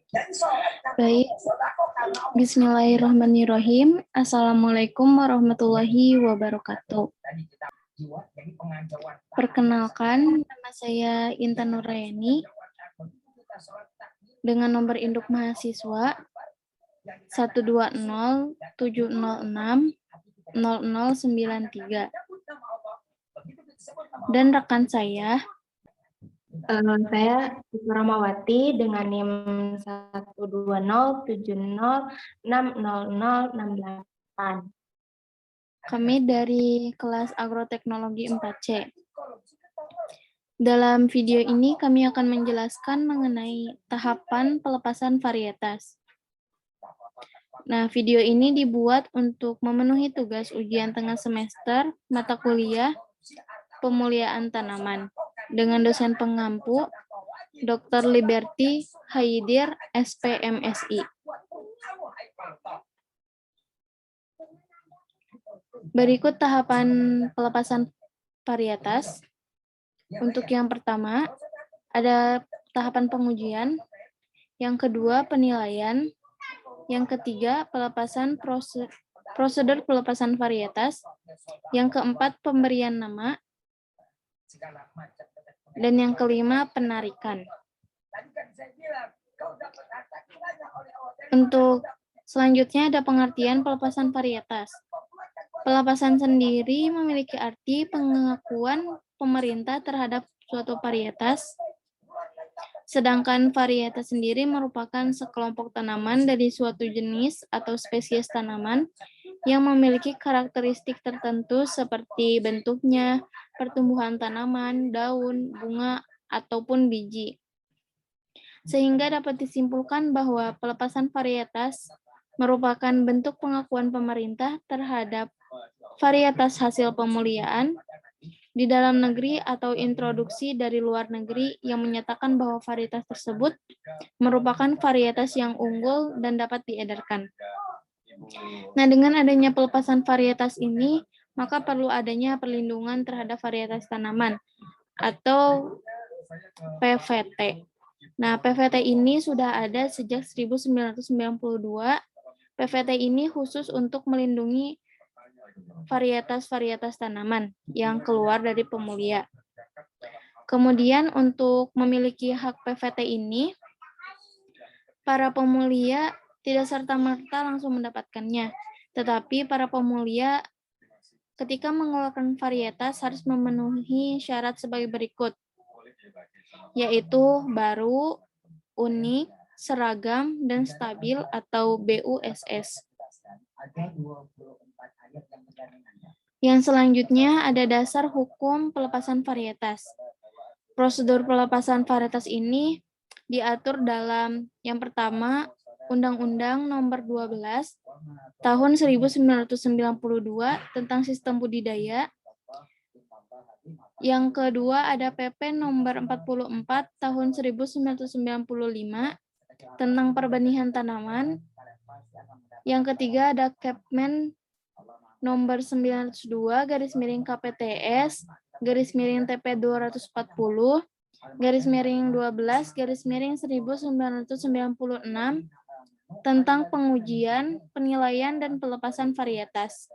Baik, Bismillahirrahmanirrahim. Assalamualaikum warahmatullahi wabarakatuh. Perkenalkan, nama saya Intan Nurayani dengan nomor induk mahasiswa 12070600093 dan rekan saya Ramawati dengan NIM 12070606068. Kami dari kelas Agroteknologi 4C. Dalam video ini kami akan menjelaskan mengenai tahapan pelepasan varietas. Nah, video ini dibuat untuk memenuhi tugas ujian tengah semester mata kuliah pemuliaan tanaman dengan dosen pengampu Dr. Liberty Haidir, SPMSI. Berikut tahapan pelepasan varietas. Untuk yang pertama, ada tahapan pengujian. Yang kedua, penilaian. Yang ketiga, prosedur pelepasan varietas. Yang keempat, pemberian nama. Dan yang kelima, penarikan. Untuk selanjutnya ada pengertian pelepasan varietas. Pelepasan sendiri memiliki arti pengakuan pemerintah terhadap suatu varietas, sedangkan varietas sendiri merupakan sekelompok tanaman dari suatu jenis atau spesies tanaman yang memiliki karakteristik tertentu seperti bentuknya, pertumbuhan tanaman, daun, bunga, ataupun biji. Sehingga dapat disimpulkan bahwa pelepasan varietas merupakan bentuk pengakuan pemerintah terhadap varietas hasil pemuliaan di dalam negeri atau introduksi dari luar negeri yang menyatakan bahwa varietas tersebut merupakan varietas yang unggul dan dapat diedarkan. Nah, dengan adanya pelepasan varietas ini, maka perlu adanya perlindungan terhadap varietas tanaman atau PVT. Nah, PVT ini sudah ada sejak 1992. PVT ini khusus untuk melindungi varietas-varietas tanaman yang keluar dari pemulia. Kemudian untuk memiliki hak PVT ini, para pemulia tidak serta-merta langsung mendapatkannya, tetapi para pemulia ketika mengeluarkan varietas harus memenuhi syarat sebagai berikut, yaitu baru, unik, seragam, dan stabil atau BUSS. Yang selanjutnya ada dasar hukum pelepasan varietas. Prosedur pelepasan varietas ini diatur dalam yang pertama Undang-Undang Nomor 12 Tahun 1992 tentang Sistem Budidaya. Yang kedua ada PP Nomor 44 Tahun 1995 tentang Perbenihan Tanaman. Yang ketiga ada Kepmen Nomor 902/KPTS TP 240 12/1996 tentang pengujian, penilaian, dan pelepasan varietas.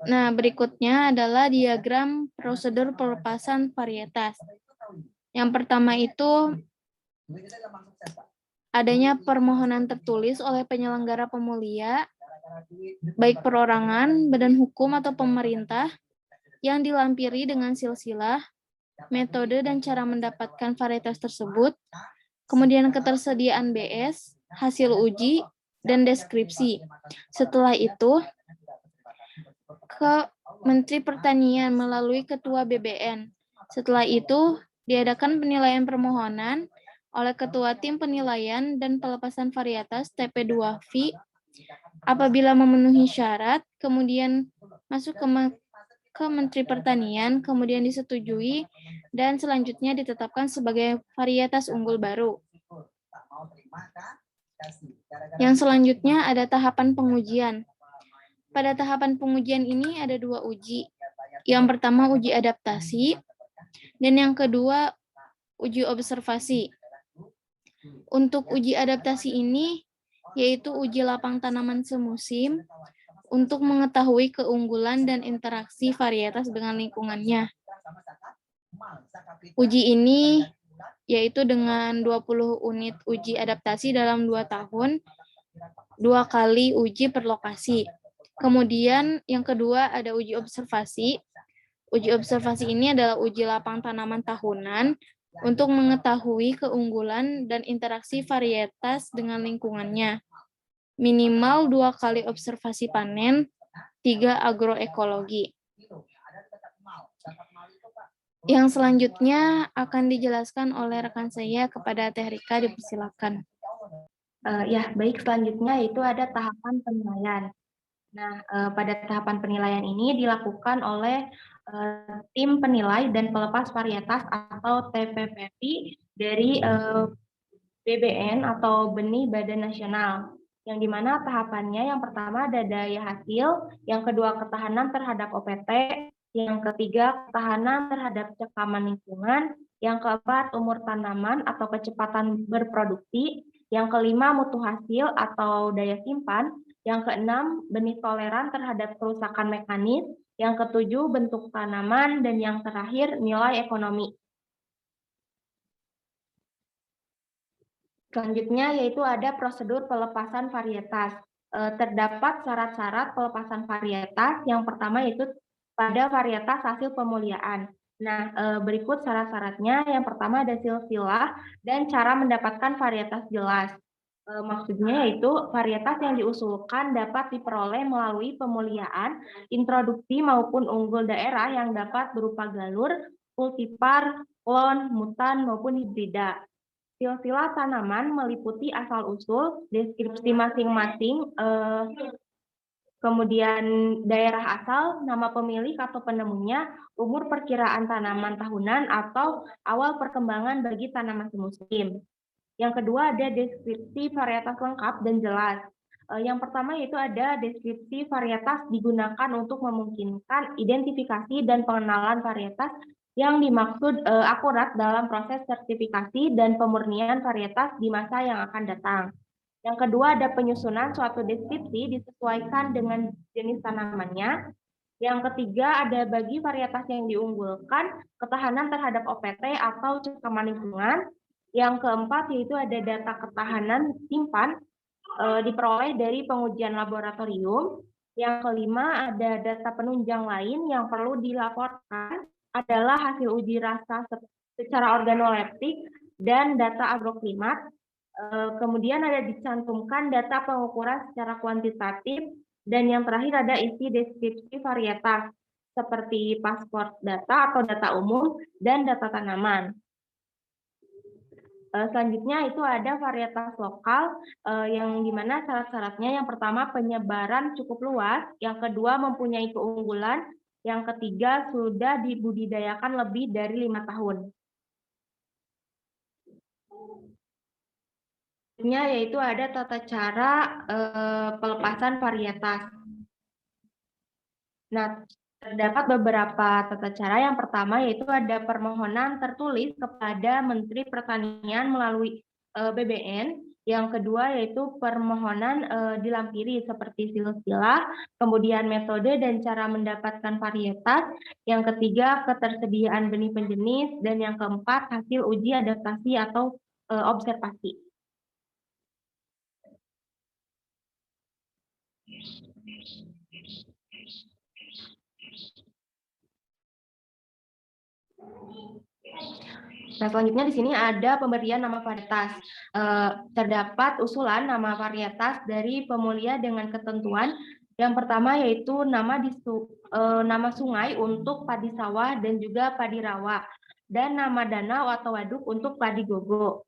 Nah, berikutnya adalah diagram prosedur pelepasan varietas. Yang pertama itu adanya permohonan tertulis oleh penyelenggara pemulia, baik perorangan, badan hukum, atau pemerintah, yang dilampiri dengan silsilah, metode dan cara mendapatkan varietas tersebut, kemudian ketersediaan BS, hasil uji, dan deskripsi. Setelah itu, ke Menteri Pertanian melalui Ketua BBN. Setelah itu, diadakan penilaian permohonan oleh Ketua Tim Penilaian dan Pelepasan Varietas TP2V. Apabila memenuhi syarat, kemudian masuk ke Menteri Pertanian, kemudian disetujui, dan selanjutnya ditetapkan sebagai varietas unggul baru. Yang selanjutnya ada tahapan pengujian. Pada tahapan pengujian ini ada dua uji. Yang pertama uji adaptasi, dan yang kedua uji observasi. Untuk uji adaptasi ini, yaitu uji lapang tanaman semusim, untuk mengetahui keunggulan dan interaksi varietas dengan lingkungannya. Uji ini yaitu dengan 20 unit uji adaptasi dalam 2 tahun, 2 kali uji per lokasi. Kemudian yang kedua ada uji observasi. Uji observasi ini adalah uji lapang tanaman tahunan untuk mengetahui keunggulan dan interaksi varietas dengan lingkungannya. Minimal 2 kali observasi panen, 3 agroekologi. Yang selanjutnya akan dijelaskan oleh rekan saya kepada Teh Rika, dipersilakan. Ya, baik, selanjutnya itu ada tahapan penilaian. Nah, pada tahapan penilaian ini dilakukan oleh tim penilai dan pelepas varietas atau TPPV dari BBN atau Benih Badan Nasional. Yang dimana tahapannya yang pertama ada daya hasil, yang kedua ketahanan terhadap OPT, yang ketiga ketahanan terhadap cekaman lingkungan, yang keempat umur tanaman atau kecepatan berproduksi, yang kelima mutu hasil atau daya simpan, yang keenam benih toleran terhadap kerusakan mekanis, yang ketujuh bentuk tanaman, dan yang terakhir nilai ekonomi. Selanjutnya yaitu ada prosedur pelepasan varietas. Terdapat syarat-syarat pelepasan varietas. Yang pertama yaitu pada varietas hasil pemuliaan. Nah, berikut syarat-syaratnya. Yang pertama ada silsilah dan cara mendapatkan varietas jelas. Maksudnya yaitu varietas yang diusulkan dapat diperoleh melalui pemuliaan, introduksi maupun unggul daerah yang dapat berupa galur, kultivar, klon, mutan maupun hibrida. Silsilah tanaman meliputi asal-usul, deskripsi masing-masing, kemudian daerah asal, nama pemilik atau penemunya, umur perkiraan tanaman tahunan, atau awal perkembangan bagi tanaman semusim. Yang kedua ada deskripsi varietas lengkap dan jelas. Yang pertama yaitu ada deskripsi varietas digunakan untuk memungkinkan identifikasi dan pengenalan varietas yang dimaksud akurat dalam proses sertifikasi dan pemurnian varietas di masa yang akan datang. Yang kedua ada penyusunan suatu deskripsi disesuaikan dengan jenis tanamannya. Yang ketiga ada bagi varietas yang diunggulkan ketahanan terhadap OPT atau cekaman lingkungan. Yang keempat yaitu ada data ketahanan simpan diperoleh dari pengujian laboratorium. Yang kelima ada data penunjang lain yang perlu dilaporkan adalah hasil uji rasa secara organoleptik dan data agroklimat. Kemudian ada dicantumkan data pengukuran secara kuantitatif, dan yang terakhir ada isi deskripsi varietas seperti paspor data atau data umum dan data tanaman. Selanjutnya itu ada varietas lokal yang dimana syarat-syaratnya yang pertama penyebaran cukup luas, yang kedua mempunyai keunggulan, yang ketiga sudah dibudidayakan lebih dari 5 tahun. Yaitu ada tata cara pelepasan varietas. Nah, terdapat beberapa tata cara. Yang pertama yaitu ada permohonan tertulis kepada Menteri Pertanian melalui BBN. Yang kedua yaitu permohonan dilampiri seperti silsilah, kemudian metode dan cara mendapatkan varietas. Yang ketiga ketersediaan benih penjenis, dan yang keempat hasil uji adaptasi atau observasi. Nah, selanjutnya di sini ada pemberian nama varietas. Terdapat usulan nama varietas dari pemulia dengan ketentuan. Yang pertama yaitu nama sungai untuk padi sawah dan juga padi rawa, dan nama danau atau waduk untuk padi gogo.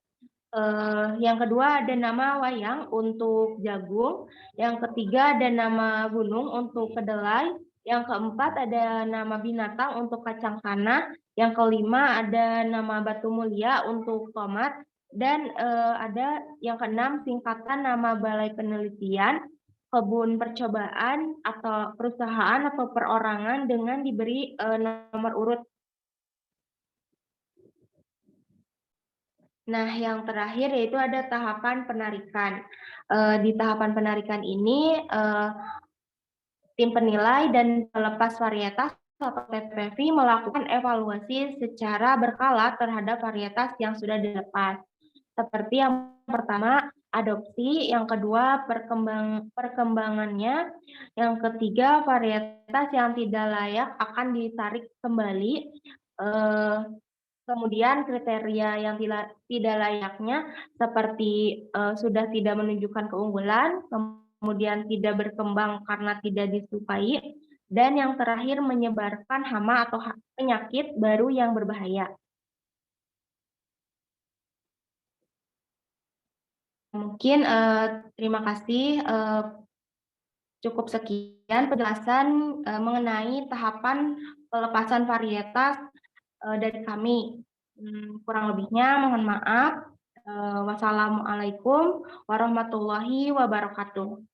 Yang kedua ada nama wayang untuk jagung. Yang ketiga ada nama gunung untuk kedelai. Yang keempat ada nama binatang untuk kacang tanah. Yang kelima ada nama batu mulia untuk tomat. Dan ada yang keenam singkatan nama balai penelitian, kebun percobaan atau perusahaan atau perorangan dengan diberi nomor urut. Nah, yang terakhir yaitu ada tahapan penarikan. Di tahapan penarikan ini, tim penilai dan pelepas varietas atau TPV melakukan evaluasi secara berkala terhadap varietas yang sudah dilepas. Seperti yang pertama, adopsi, yang kedua, perkembangannya, yang ketiga, varietas yang tidak layak akan ditarik kembali, eh, kemudian kriteria yang tidak layaknya seperti sudah tidak menunjukkan keunggulan, kemudian tidak berkembang karena tidak disukai, dan yang terakhir menyebarkan hama atau penyakit baru yang berbahaya. Mungkin terima kasih. Cukup sekian penjelasan mengenai tahapan pelepasan varietas dari kami. Kurang lebihnya mohon maaf. Wassalamualaikum warahmatullahi wabarakatuh.